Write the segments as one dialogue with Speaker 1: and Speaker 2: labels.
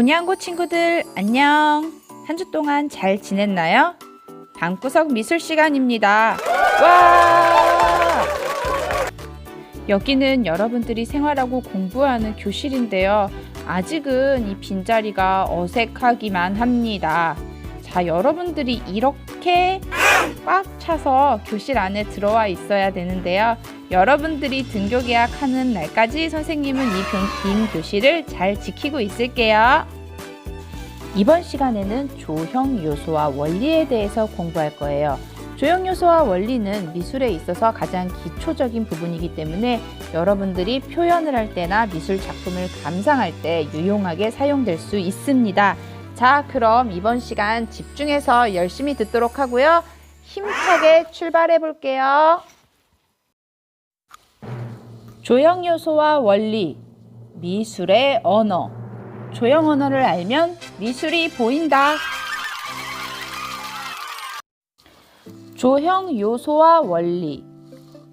Speaker 1: 본양고 친구들 안녕. 한 주 동안 잘 지냈나요? 방구석 미술 시간입니다. 와! 여기는 여러분들이 생활하고 공부하는 교실인데요. 아직은 이 빈자리가 어색하기만 합니다. 자, 여러분들이 이렇게 꽉 차서 교실 안에 들어와 있어야 되는데요. 여러분들이 등교 계약하는 날까지 선생님은 이 빈 교실을 잘 지키고 있을게요. 이번 시간에는 조형 요소와 원리에 대해서 공부할 거예요. 조형 요소와 원리는 미술에 있어서 가장 기초적인 부분이기 때문에 여러분들이 표현을 할 때나 미술 작품을 감상할 때 유용하게 사용될 수 있습니다. 자, 그럼 이번 시간 집중해서 열심히 듣도록 하고요. 힘차게 출발해 볼게요. 조형 요소와 원리, 미술의 언어. 조형 언어를 알면 미술이 보인다. 조형 요소와 원리.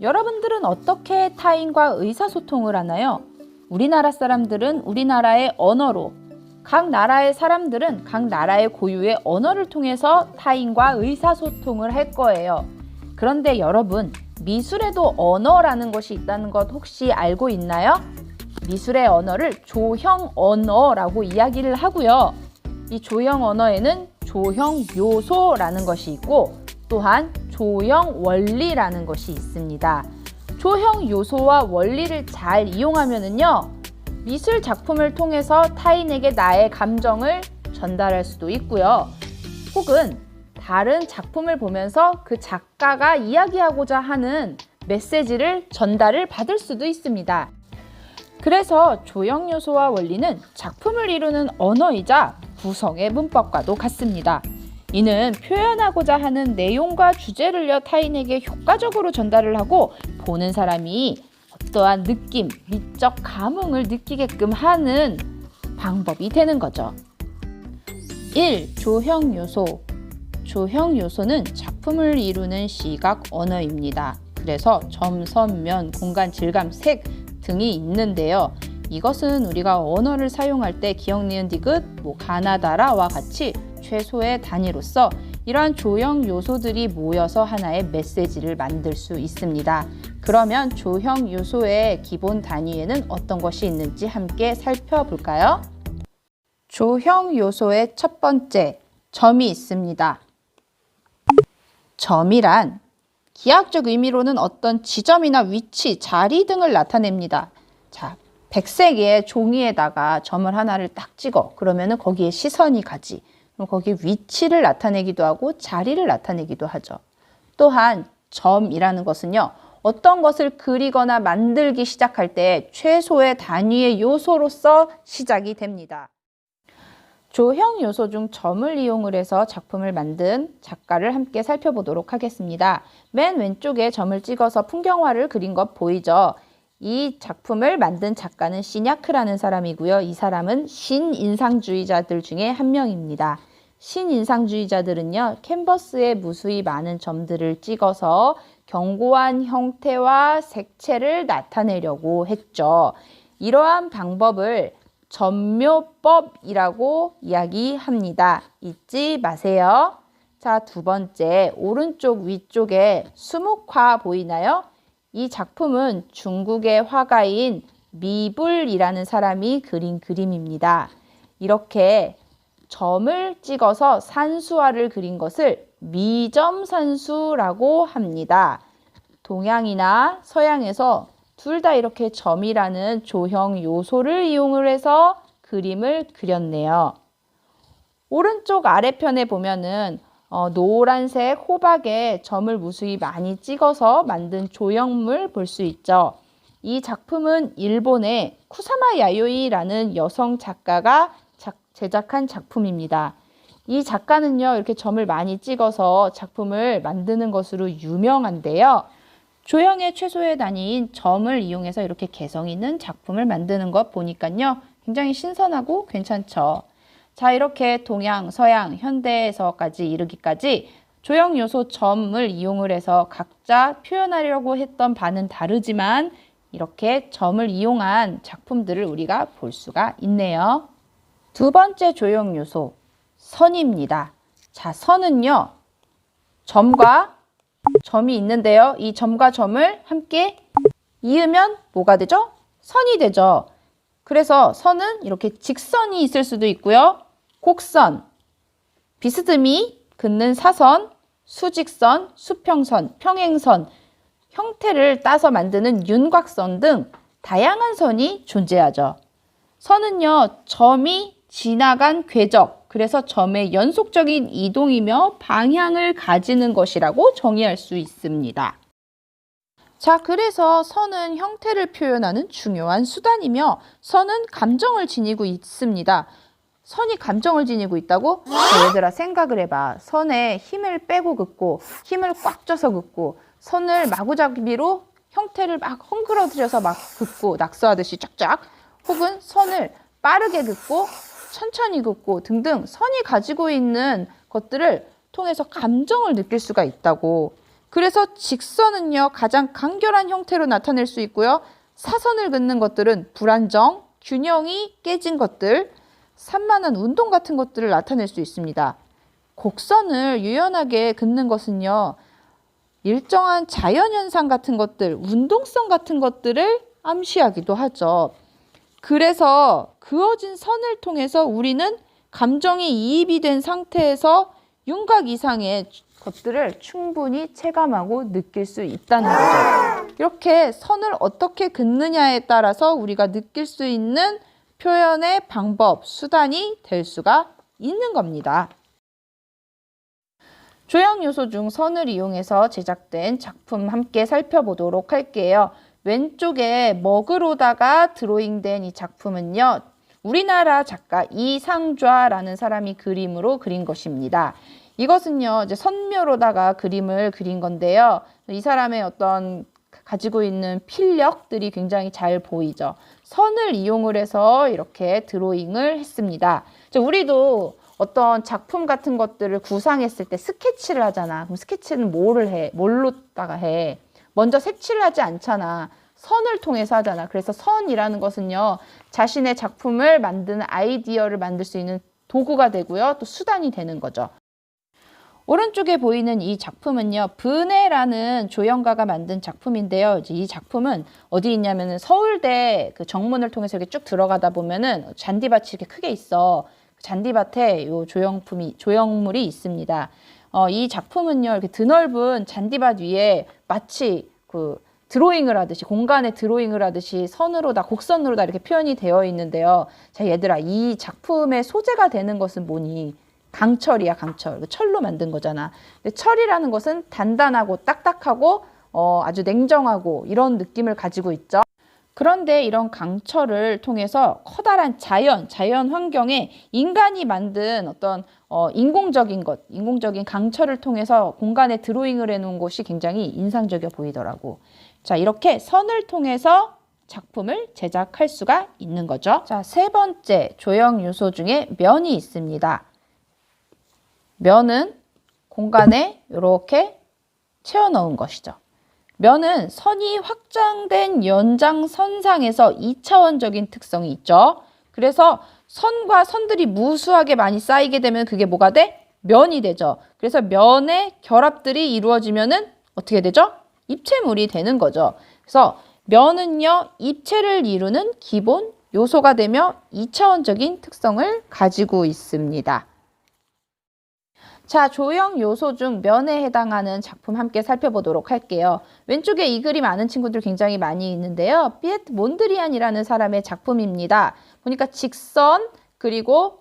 Speaker 1: 여러분들은 어떻게 타인과 의사소통을 하나요? 우리나라 사람들은 우리나라의 언어로, 각 나라의 사람들은 각 나라의 고유의 언어를 통해서 타인과 의사소통을 할 거예요. 그런데 여러분, 미술에도 언어라는 것이 있다는 것 혹시 알고 있나요? 미술의 언어를 조형 언어라고 이야기를 하고요. 이 조형 언어에는 조형 요소라는 것이 있고 또한 조형 원리라는 것이 있습니다. 조형 요소와 원리를 잘 이용하면은요, 미술 작품을 통해서 타인에게 나의 감정을 전달할 수도 있고요. 혹은 다른 작품을 보면서 그 작가가 이야기하고자 하는 메시지를 전달을 받을 수도 있습니다. 그래서 조형 요소와 원리는 작품을 이루는 언어이자 구성의 문법과도 같습니다. 이는 표현하고자 하는 내용과 주제를요 타인에게 효과적으로 전달을 하고 보는 사람이 어떠한 느낌, 미적 감흥을 느끼게끔 하는 방법이 되는 거죠. 1. 조형 요소. 조형 요소는 작품을 이루는 시각 언어입니다. 그래서 점, 선, 면, 공간, 질감, 색 등이 있는데요. 이것은 우리가 언어를 사용할 때 기역, 니은, 디귿, 가나다라와 같이 최소의 단위로서 이러한 조형 요소들이 모여서 하나의 메시지를 만들 수 있습니다. 그러면 조형 요소의 기본 단위에는 어떤 것이 있는지 함께 살펴볼까요? 조형 요소의 첫 번째, 점이 있습니다. 점이란 기하학적 의미로는 어떤 지점이나 위치, 자리 등을 나타냅니다. 자, 백색의 종이에다가 점을 하나를 딱 찍어. 그러면은 거기에 시선이 가지. 그럼 거기에 위치를 나타내기도 하고 자리를 나타내기도 하죠. 또한 점이라는 것은요, 어떤 것을 그리거나 만들기 시작할 때 최소의 단위의 요소로서 시작이 됩니다. 조형 요소 중 점을 이용을 해서 작품을 만든 작가를 함께 살펴보도록 하겠습니다. 맨 왼쪽에 점을 찍어서 풍경화를 그린 것 보이죠? 이 작품을 만든 작가는 시냐크라는 사람이고요. 이 사람은 신인상주의자들 중에 한 명입니다. 신인상주의자들은요, 캔버스에 무수히 많은 점들을 찍어서 견고한 형태와 색채를 나타내려고 했죠. 이러한 방법을 점묘법이라고 이야기합니다. 잊지 마세요. 자, 두 번째, 오른쪽 위쪽에 수묵화 보이나요? 이 작품은 중국의 화가인 미불이라는 사람이 그린 그림입니다. 이렇게 점을 찍어서 산수화를 그린 것을 미점산수라고 합니다. 동양이나 서양에서 둘 다 이렇게 점이라는 조형 요소를 이용을 해서 그림을 그렸네요. 오른쪽 아래편에 보면은 노란색 호박에 점을 무수히 많이 찍어서 만든 조형물 볼 수 있죠. 이 작품은 일본의 쿠사마 야요이라는 여성 작가가 제작한 작품입니다. 이 작가는요, 이렇게 점을 많이 찍어서 작품을 만드는 것으로 유명한데요. 조형의 최소의 단위인 점을 이용해서 이렇게 개성 있는 작품을 만드는 것 보니까요, 굉장히 신선하고 괜찮죠. 자, 이렇게 동양, 서양, 현대에서까지 이르기까지 조형 요소 점을 이용을 해서 각자 표현하려고 했던 바는 다르지만 이렇게 점을 이용한 작품들을 우리가 볼 수가 있네요. 두 번째 조형 요소, 선입니다. 자, 선은요, 점과 점이 있는데요. 이 점과 점을 함께 이으면 뭐가 되죠? 선이 되죠. 그래서 선은 이렇게 직선이 있을 수도 있고요. 곡선, 비스듬히 긋는 사선, 수직선, 수평선, 평행선, 형태를 따서 만드는 윤곽선 등 다양한 선이 존재하죠. 선은요, 점이 지나간 궤적, 그래서 점의 연속적인 이동이며 방향을 가지는 것이라고 정의할 수 있습니다. 자, 그래서 선은 형태를 표현하는 중요한 수단이며 선은 감정을 지니고 있습니다. 선이 감정을 지니고 있다고? 얘들아, 생각을 해봐. 선에 힘을 빼고 긋고 힘을 꽉 쪄서 긋고 선을 마구잡이로 형태를 막 헝클어뜨려서 막 긋고 낙서하듯이 쫙쫙, 혹은 선을 빠르게 긋고 천천히 긋고 등등 선이 가지고 있는 것들을 통해서 감정을 느낄 수가 있다고. 그래서 직선은요, 가장 간결한 형태로 나타낼 수 있고요. 사선을 긋는 것들은 불안정, 균형이 깨진 것들, 산만한 운동 같은 것들을 나타낼 수 있습니다. 곡선을 유연하게 긋는 것은요, 일정한 자연현상 같은 것들, 운동성 같은 것들을 암시하기도 하죠. 그래서 그어진 선을 통해서 우리는 감정이 이입이 된 상태에서 윤곽 이상의 것들을 충분히 체감하고 느낄 수 있다는 거죠. 이렇게 선을 어떻게 긋느냐에 따라서 우리가 느낄 수 있는 표현의 방법, 수단이 될 수가 있는 겁니다. 조형 요소 중 선을 이용해서 제작된 작품 함께 살펴보도록 할게요. 왼쪽에 먹으로다가 드로잉된 이 작품은요, 우리나라 작가 이상좌라는 사람이 그림으로 그린 것입니다. 이것은요, 이제 선묘로다가 그림을 그린 건데요. 이 사람의 어떤 가지고 있는 필력들이 굉장히 잘 보이죠. 선을 이용을 해서 이렇게 드로잉을 했습니다. 우리도 어떤 작품 같은 것들을 구상했을 때 스케치를 하잖아. 그럼 스케치는 뭘로다가 해? 먼저 색칠을 하지 않잖아. 선을 통해서 하잖아. 그래서 선이라는 것은요, 자신의 작품을 만드는 아이디어를 만들 수 있는 도구가 되고요. 또 수단이 되는 거죠. 오른쪽에 보이는 이 작품은요, 브네라는 조형가가 만든 작품인데요. 이 작품은 어디 있냐면은 서울대 그 정문을 통해서 이렇게 쭉 들어가다 보면은 잔디밭이 이렇게 크게 있어. 잔디밭에 요 조형물이 있습니다. 이 작품은요, 이렇게 드넓은 잔디밭 위에 마치 그 드로잉을 하듯이, 공간에 드로잉을 하듯이 선으로다, 곡선으로다 이렇게 표현이 되어 있는데요. 자, 얘들아, 이 작품의 소재가 되는 것은 뭐니? 강철이야, 강철. 철로 만든 거잖아. 근데 철이라는 것은 단단하고 딱딱하고 아주 냉정하고 이런 느낌을 가지고 있죠. 그런데 이런 강철을 통해서 커다란 자연 환경에 인간이 만든 어떤 인공적인 강철을 통해서 공간에 드로잉을 해놓은 것이 굉장히 인상적이어 보이더라고. 자, 이렇게 선을 통해서 작품을 제작할 수가 있는 거죠. 자, 세 번째 조형 요소 중에 면이 있습니다. 면은 공간에 이렇게 채워 넣은 것이죠. 면은 선이 확장된 연장선상에서 2차원적인 특성이 있죠. 그래서 선과 선들이 무수하게 많이 쌓이게 되면 그게 뭐가 돼? 면이 되죠. 그래서 면의 결합들이 이루어지면은 어떻게 되죠? 입체물이 되는 거죠. 그래서 면은요, 입체를 이루는 기본 요소가 되며 2차원적인 특성을 가지고 있습니다. 자, 조형 요소 중 면에 해당하는 작품 함께 살펴보도록 할게요. 왼쪽에 이 그림 아는 친구들 굉장히 많이 있는데요. 피에트 몬드리안이라는 사람의 작품입니다. 보니까 직선, 그리고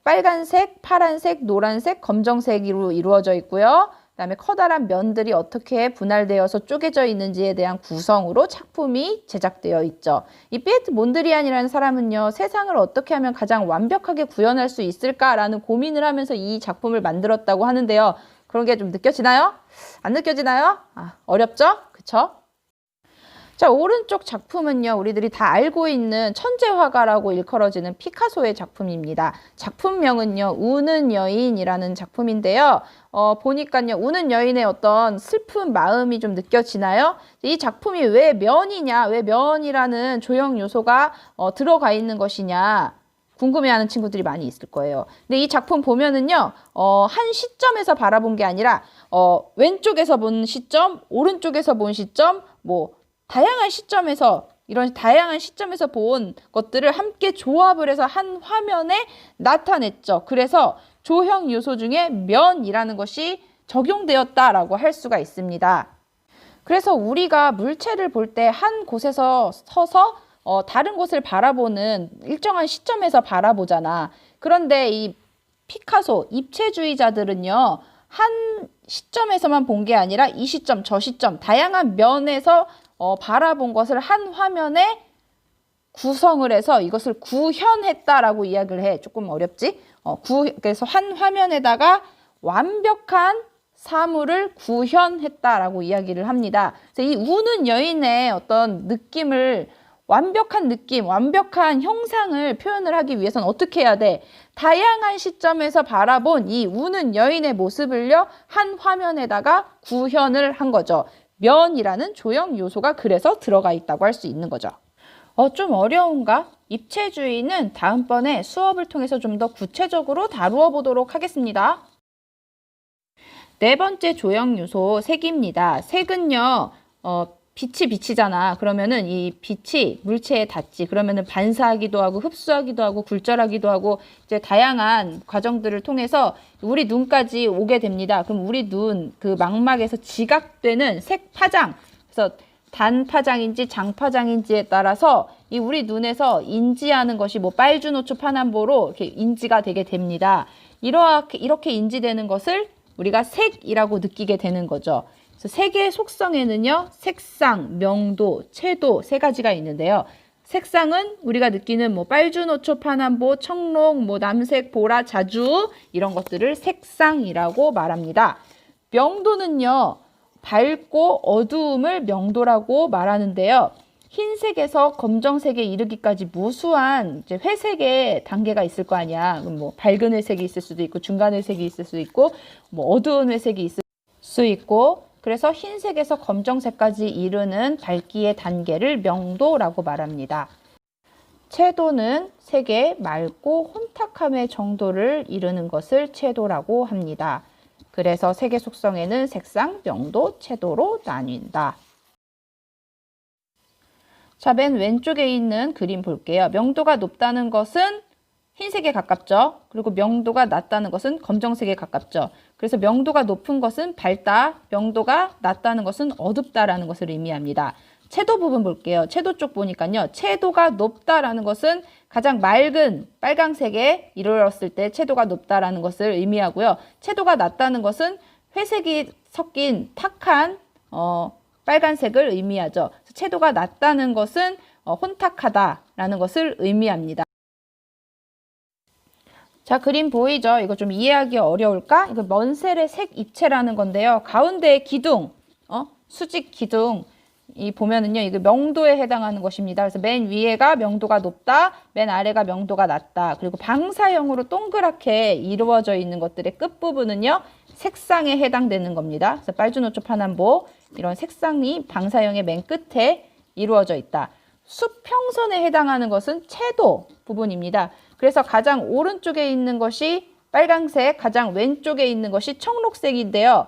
Speaker 1: 빨간색, 파란색, 노란색, 검정색으로 이루어져 있고요. 그다음에 커다란 면들이 어떻게 분할되어서 쪼개져 있는지에 대한 구성으로 작품이 제작되어 있죠. 이 피에트 몬드리안이라는 사람은요, 세상을 어떻게 하면 가장 완벽하게 구현할 수 있을까라는 고민을 하면서 이 작품을 만들었다고 하는데요. 그런 게 좀 느껴지나요? 안 느껴지나요? 어렵죠? 그쵸? 자, 오른쪽 작품은요, 우리들이 다 알고 있는 천재화가라고 일컬어지는 피카소의 작품입니다. 작품명은요, 우는 여인이라는 작품인데요. 보니까요, 우는 여인의 어떤 슬픈 마음이 좀 느껴지나요? 이 작품이 왜 면이냐, 왜 면이라는 조형 요소가 들어가 있는 것이냐 궁금해하는 친구들이 많이 있을 거예요. 근데 이 작품 보면은요, 한 시점에서 바라본 게 아니라 왼쪽에서 본 시점, 오른쪽에서 본 시점, 뭐 다양한 시점에서 이런 다양한 시점에서 본 것들을 함께 조합을 해서 한 화면에 나타냈죠. 그래서 조형 요소 중에 면이라는 것이 적용되었다라고 할 수가 있습니다. 그래서 우리가 물체를 볼 때 한 곳에서 서서 다른 곳을 바라보는 일정한 시점에서 바라보잖아. 그런데 이 피카소, 입체주의자들은요, 한 시점에서만 본 게 아니라 이 시점, 저 시점, 다양한 면에서 바라본 것을 한 화면에 구성을 해서 이것을 구현했다라고 이야기를 해. 조금 어렵지? 그래서 한 화면에다가 완벽한 사물을 구현했다라고 이야기를 합니다. 그래서 이 우는 여인의 어떤 느낌을 완벽한 느낌, 완벽한 형상을 표현을 하기 위해서는 어떻게 해야 돼? 다양한 시점에서 바라본 이 우는 여인의 모습을요, 한 화면에다가 구현을 한 거죠. 면이라는 조형 요소가 그래서 들어가 있다고 할 수 있는 거죠. 좀 어려운가? 입체주의는 다음번에 수업을 통해서 좀 더 구체적으로 다루어 보도록 하겠습니다. 네 번째 조형 요소 색입니다. 색은요, 빛이 비치잖아. 그러면은 이 빛이 물체에 닿지. 그러면은 반사하기도 하고 흡수하기도 하고 굴절하기도 하고 이제 다양한 과정들을 통해서 우리 눈까지 오게 됩니다. 그럼 우리 눈 그 망막에서 지각되는 색 파장. 그래서 단 파장인지 장 파장인지에 따라서 이 우리 눈에서 인지하는 것이 뭐 빨주노초 파남보로 이렇게 인지가 되게 됩니다. 이렇게 인지되는 것을 우리가 색이라고 느끼게 되는 거죠. 그래서 색의 속성에는요, 색상, 명도, 채도 세 가지가 있는데요. 색상은 우리가 느끼는 뭐 빨주노초, 파남보, 청록, 뭐 남색, 보라, 자주 이런 것들을 색상이라고 말합니다. 명도는요, 밝고 어두움을 명도라고 말하는데요. 흰색에서 검정색에 이르기까지 무수한 이제 회색의 단계가 있을 거 아니야. 뭐 밝은 회색이 있을 수도 있고 중간 회색이 있을 수도 있고 뭐 어두운 회색이 있을 수 있고 그래서 흰색에서 검정색까지 이르는 밝기의 단계를 명도라고 말합니다. 채도는 색의 맑고 혼탁함의 정도를 이르는 것을 채도라고 합니다. 그래서 색의 속성에는 색상, 명도, 채도로 나뉜다. 자, 맨 왼쪽에 있는 그림 볼게요. 명도가 높다는 것은 흰색에 가깝죠. 그리고 명도가 낮다는 것은 검정색에 가깝죠. 그래서 명도가 높은 것은 밝다, 명도가 낮다는 것은 어둡다라는 것을 의미합니다. 채도 부분 볼게요. 채도 쪽 보니까요. 채도가 높다라는 것은 가장 맑은 빨강색에 이르렀을 때 채도가 높다라는 것을 의미하고요. 채도가 낮다는 것은 회색이 섞인 탁한 빨간색을 의미하죠. 채도가 낮다는 것은 혼탁하다라는 것을 의미합니다. 자, 그림 보이죠? 이거 좀 이해하기 어려울까? 이거 먼셀의 색 입체라는 건데요. 가운데의 기둥, 수직 기둥, 이 보면은요, 이거 명도에 해당하는 것입니다. 그래서 맨 위에가 명도가 높다, 맨 아래가 명도가 낮다. 그리고 방사형으로 동그랗게 이루어져 있는 것들의 끝부분은요, 색상에 해당되는 겁니다. 그래서 빨주노초 파남보, 이런 색상이 방사형의 맨 끝에 이루어져 있다. 수평선에 해당하는 것은 채도 부분입니다. 그래서 가장 오른쪽에 있는 것이 빨강색, 가장 왼쪽에 있는 것이 청록색인데요.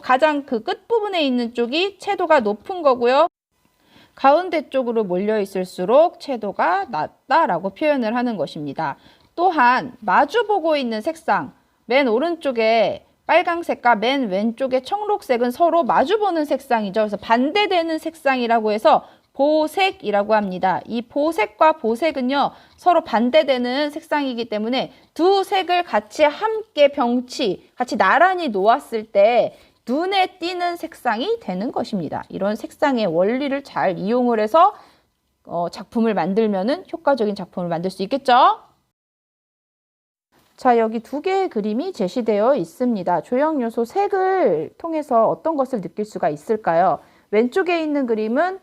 Speaker 1: 가장 그 끝부분에 있는 쪽이 채도가 높은 거고요. 가운데 쪽으로 몰려 있을수록 채도가 낮다라고 표현을 하는 것입니다. 또한 마주보고 있는 색상, 맨 오른쪽에 빨강색과 맨 왼쪽의 청록색은 서로 마주보는 색상이죠. 그래서 반대되는 색상이라고 해서 보색이라고 합니다. 이 보색과 보색은요, 서로 반대되는 색상이기 때문에 두 색을 같이 함께 같이 나란히 놓았을 때 눈에 띄는 색상이 되는 것입니다. 이런 색상의 원리를 잘 이용을 해서 작품을 만들면은 효과적인 작품을 만들 수 있겠죠? 자, 여기 두 개의 그림이 제시되어 있습니다. 조형 요소 색을 통해서 어떤 것을 느낄 수가 있을까요? 왼쪽에 있는 그림은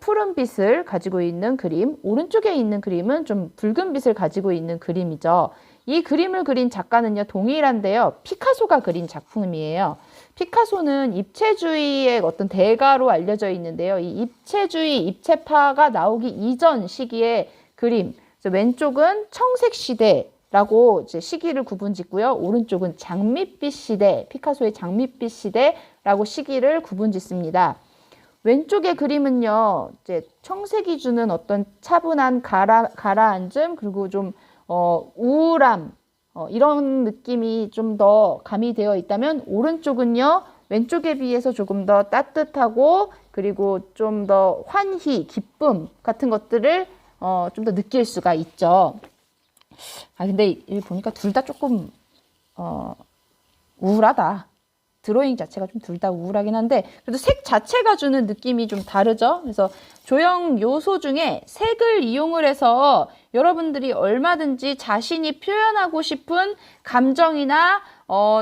Speaker 1: 푸른 빛을 가지고 있는 그림, 오른쪽에 있는 그림은 좀 붉은 빛을 가지고 있는 그림이죠. 이 그림을 그린 작가는요, 동일한데요. 피카소가 그린 작품이에요. 피카소는 입체주의의 어떤 대가로 알려져 있는데요. 이 입체주의, 입체파가 나오기 이전 시기의 그림, 그래서 왼쪽은 청색 시대라고 이제 시기를 구분짓고요. 오른쪽은 장밋빛 시대, 피카소의 장밋빛 시대라고 시기를 구분짓습니다. 왼쪽의 그림은요, 이제 청색이 주는 어떤 차분한 가라앉음, 그리고 좀 우울함, 이런 느낌이 좀 더 가미되어 있다면, 오른쪽은요, 왼쪽에 비해서 조금 더 따뜻하고, 그리고 좀 더 환희, 기쁨 같은 것들을 좀 더 느낄 수가 있죠. 근데 이 보니까 둘 다 조금 우울하다. 드로잉 자체가 좀 둘 다 우울하긴 한데, 그래도 색 자체가 주는 느낌이 좀 다르죠. 그래서 조형 요소 중에 색을 이용을 해서 여러분들이 얼마든지 자신이 표현하고 싶은 감정이나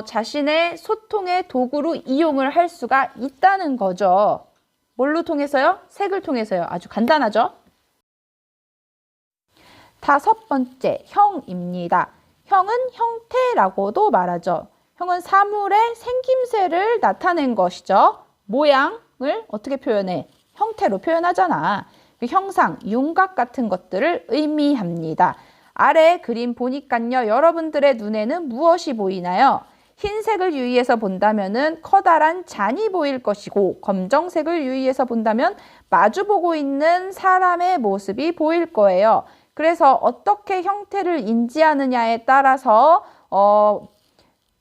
Speaker 1: 자신의 소통의 도구로 이용을 할 수가 있다는 거죠. 뭘로 통해서요? 색을 통해서요. 아주 간단하죠. 5번째, 형입니다. 형은 형태라고도 말하죠. 형은 사물의 생김새를 나타낸 것이죠. 모양을 어떻게 표현해? 형태로 표현하잖아. 그 형상, 윤곽 같은 것들을 의미합니다. 아래 그림 보니까요. 여러분들의 눈에는 무엇이 보이나요? 흰색을 유의해서 본다면은 커다란 잔이 보일 것이고, 검정색을 유의해서 본다면 마주보고 있는 사람의 모습이 보일 거예요. 그래서 어떻게 형태를 인지하느냐에 따라서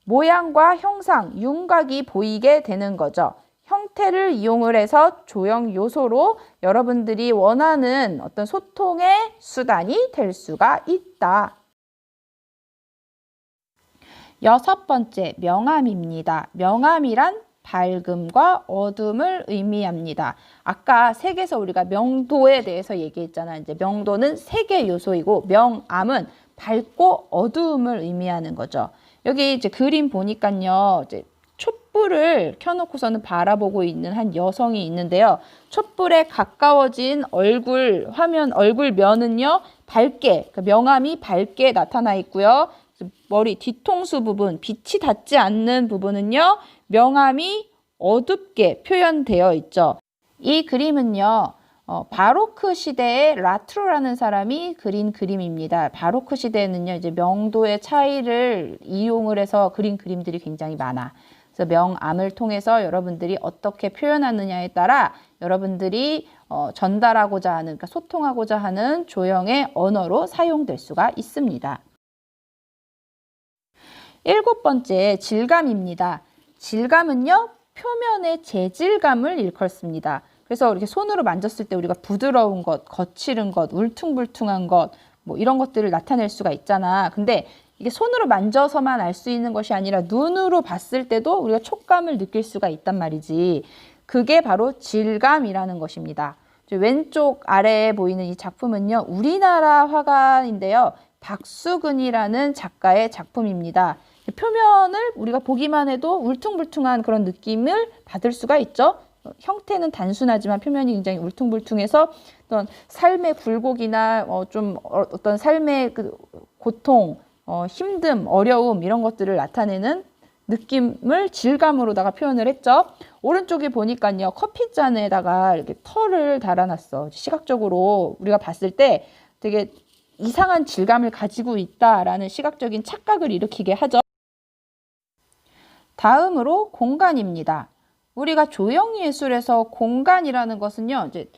Speaker 1: 모양과 형상, 윤곽이 보이게 되는 거죠. 형태를 이용을 해서 조형 요소로 여러분들이 원하는 어떤 소통의 수단이 될 수가 있다. 6번째, 명암입니다. 명암이란 밝음과 어둠을 의미합니다. 아까 색에서 우리가 명도에 대해서 얘기했잖아요. 이제 명도는 색의 요소이고, 명암은 밝고 어두움을 의미하는 거죠. 여기 이제 그림 보니까요, 이제 촛불을 켜놓고서는 바라보고 있는 한 여성이 있는데요. 촛불에 가까워진 얼굴면은요, 밝게, 명암이 밝게 나타나 있고요. 머리 뒤통수 부분, 빛이 닿지 않는 부분은요, 명암이 어둡게 표현되어 있죠. 이 그림은요, 바로크 시대의 라트로라는 사람이 그린 그림입니다. 바로크 시대에는요, 이제 명도의 차이를 이용을 해서 그린 그림들이 굉장히 많아. 그래서 명암을 통해서 여러분들이 어떻게 표현하느냐에 따라 여러분들이 전달하고자 하는, 그러니까 소통하고자 하는 조형의 언어로 사용될 수가 있습니다. 7번째, 질감입니다. 질감은요, 표면의 재질감을 일컫습니다. 그래서 이렇게 손으로 만졌을 때 우리가 부드러운 것, 거칠은 것, 울퉁불퉁한 것, 뭐 이런 것들을 나타낼 수가 있잖아. 근데 이게 손으로 만져서만 알 수 있는 것이 아니라 눈으로 봤을 때도 우리가 촉감을 느낄 수가 있단 말이지. 그게 바로 질감이라는 것입니다. 왼쪽 아래에 보이는 이 작품은요, 우리나라 화가인데요. 박수근이라는 작가의 작품입니다. 표면을 우리가 보기만 해도 울퉁불퉁한 그런 느낌을 받을 수가 있죠. 형태는 단순하지만 표면이 굉장히 울퉁불퉁해서 어떤 삶의 굴곡이나 어떤 삶의 그 고통, 힘듦, 어려움 이런 것들을 나타내는 느낌을 질감으로다가 표현을 했죠. 오른쪽에 보니까요, 커피잔에다가 이렇게 털을 달아놨어. 시각적으로 우리가 봤을 때 되게 이상한 질감을 가지고 있다라는 시각적인 착각을 일으키게 하죠. 다음으로 공간입니다. 우리가 조형예술에서 공간이라는 것은요, 이제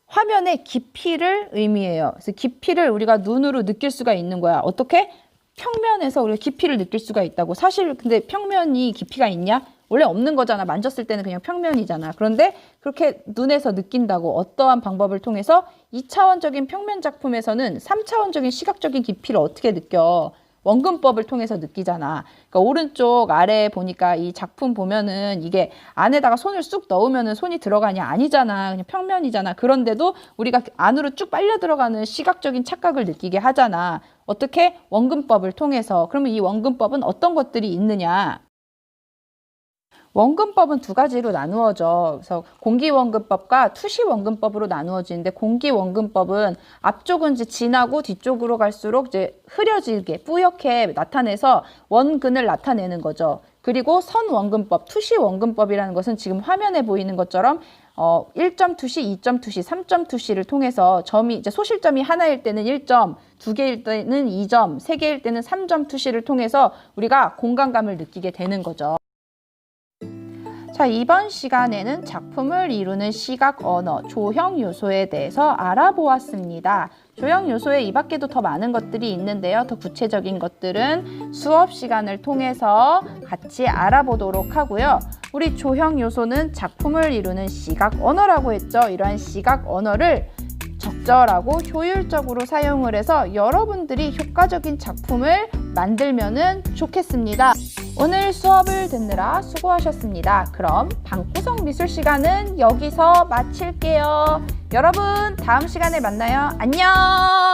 Speaker 1: 화면의 깊이를 의미해요. 그래서 깊이를 우리가 눈으로 느낄 수가 있는 거야. 어떻게? 평면에서 우리가 깊이를 느낄 수가 있다고. 사실 근데 평면이 깊이가 있냐? 원래 없는 거잖아. 만졌을 때는 그냥 평면이잖아. 그런데 그렇게 눈에서 느낀다고. 어떠한 방법을 통해서 2차원적인 평면 작품에서는 3차원적인 시각적인 깊이를 어떻게 느껴? 원근법을 통해서 느끼잖아. 그러니까 오른쪽 아래에 보니까 이 작품 보면은 이게 안에다가 손을 쑥 넣으면은 손이 들어가냐? 아니잖아. 그냥 평면이잖아. 그런데도 우리가 안으로 쭉 빨려 들어가는 시각적인 착각을 느끼게 하잖아. 어떻게? 원근법을 통해서. 그러면 이 원근법은 어떤 것들이 있느냐? 원근법은 두 가지로 나누어져. 그래서 공기원근법과 투시원근법으로 나누어지는데, 공기원근법은 앞쪽은 이제 진하고 뒤쪽으로 갈수록 이제 흐려지게 뿌옇게 나타내서 원근을 나타내는 거죠. 그리고 선원근법, 투시원근법이라는 것은 지금 화면에 보이는 것처럼 1점 투시, 2점 투시, 3점 투시를 통해서 점이 이제 소실점이 하나일 때는 1점, 두 개일 때는 2점, 세 개일 때는 3점 투시를 통해서 우리가 공간감을 느끼게 되는 거죠. 자, 이번 시간에는 작품을 이루는 시각 언어, 조형 요소에 대해서 알아보았습니다. 조형 요소에 이 밖에도 더 많은 것들이 있는데요. 더 구체적인 것들은 수업 시간을 통해서 같이 알아보도록 하고요. 우리 조형 요소는 작품을 이루는 시각 언어라고 했죠. 이러한 시각 언어를 적절하고 효율적으로 사용을 해서 여러분들이 효과적인 작품을 만들면은 좋겠습니다. 오늘 수업을 듣느라 수고하셨습니다. 그럼 방구석 미술 시간은 여기서 마칠게요. 여러분, 다음 시간에 만나요. 안녕!